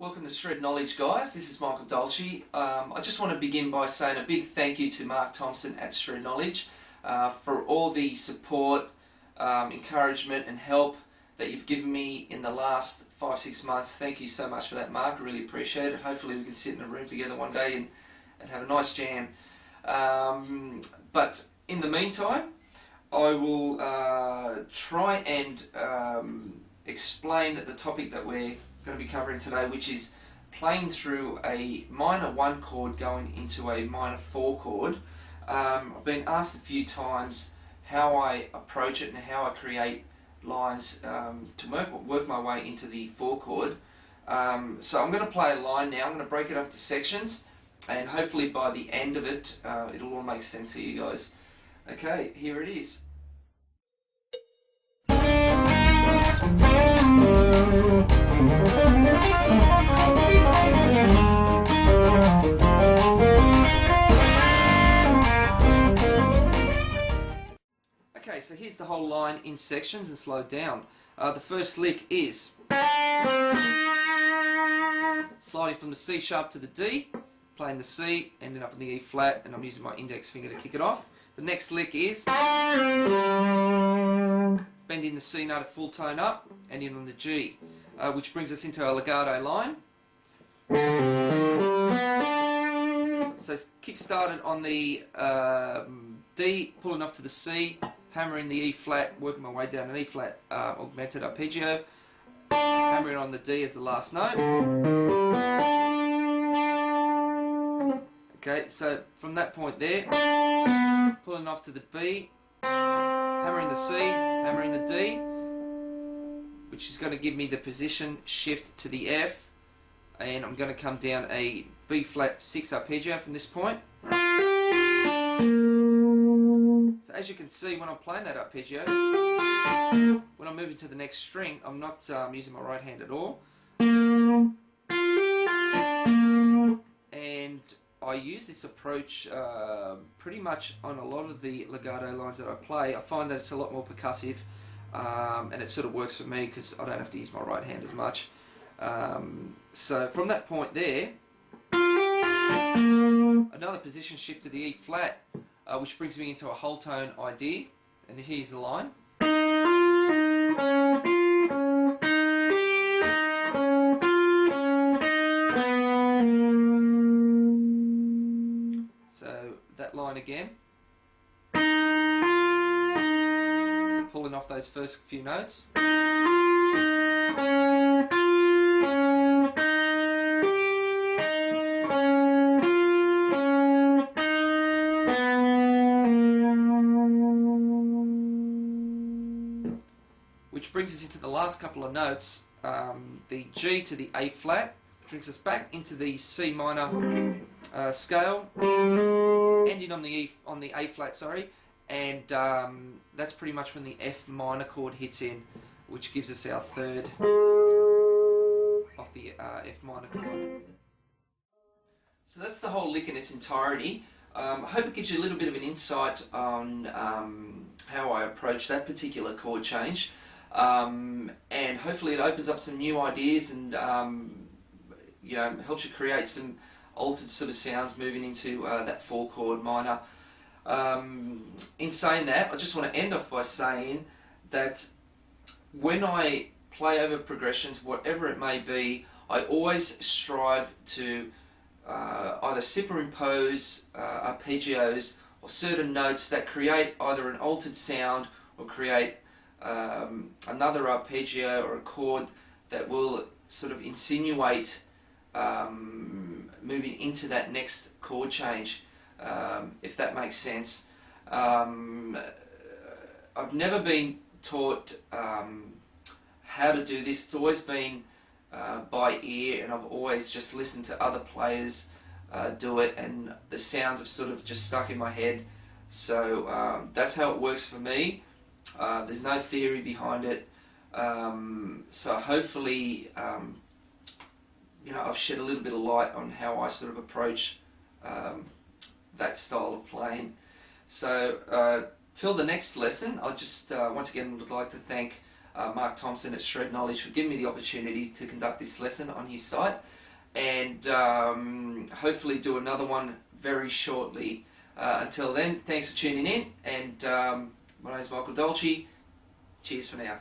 Welcome to Shred Knowledge, guys. This is Michael Dolce. I just want to begin by saying a big thank you to Mark Thompson at Shred Knowledge for all the support, encouragement and help that you've given me in the last 5-6 months. Thank you so much for that, Mark. I really appreciate it. Hopefully we can sit in a room together one day and have a nice jam. But in the meantime, I will try and explain the topic that we're going to be covering today, which is playing through a minor 1 chord going into a minor 4 chord. I've been asked a few times how I approach it and how I create lines to work my way into the 4 chord. So I'm going to play a line now. I'm going to break it up into sections, and hopefully by the end of it it'll all make sense to you guys. Okay, here it is. Okay, so here's the whole line in sections and slowed down. The first lick is sliding from the C sharp to the D, playing the C, ending up in the E flat, and I'm using my index finger to kick it off. The next lick is bending the C note a full tone up, ending on the G, which brings us into a legato line. So kick started on the D, pulling off to the C, hammering the E flat, working my way down an E flat augmented arpeggio, hammering on the D as the last note. Okay, so from that point there, pulling off to the B, hammering the C, hammering the D, which is going to give me the position shift to the F, and I'm going to come down a B flat 6 arpeggio from this point. So as you can see, when I'm playing that arpeggio, when I'm moving to the next string, I'm not using my right hand at all. And I use this approach pretty much on a lot of the legato lines that I play. I find that it's a lot more percussive, and it sort of works for me because I don't have to use my right hand as much. So from that point there, another position shift to the E flat, which brings me into a whole tone idea, and here's the line. So that line again. So pulling off those first few notes. Which brings us into the last couple of notes, the G to the A flat, which brings us back into the C minor scale, ending on the A flat, sorry, and that's pretty much when the F minor chord hits in, which gives us our third of the F minor chord. So that's the whole lick in its entirety. I hope it gives you a little bit of an insight on how I approach that particular chord change. And hopefully it opens up some new ideas and you know, helps you create some altered sort of sounds moving into that 4 chord minor. In saying that, I just want to end off by saying that when I play over progressions, whatever it may be, I always strive to either superimpose arpeggios or certain notes that create either an altered sound or create another arpeggio or a chord that will sort of insinuate moving into that next chord change, if that makes sense. I've never been taught how to do this. It's always been by ear, and I've always just listened to other players do it, and the sounds have sort of just stuck in my head. So that's how it works for me. There's no theory behind it, so hopefully you know, I've shed a little bit of light on how I sort of approach that style of playing. So till the next lesson, I just once again would like to thank Mark Thompson at Shred Knowledge, for giving me the opportunity to conduct this lesson on his site, and hopefully do another one very shortly. Until then, thanks for tuning in, and my name is Michael Dolce. Cheers for now.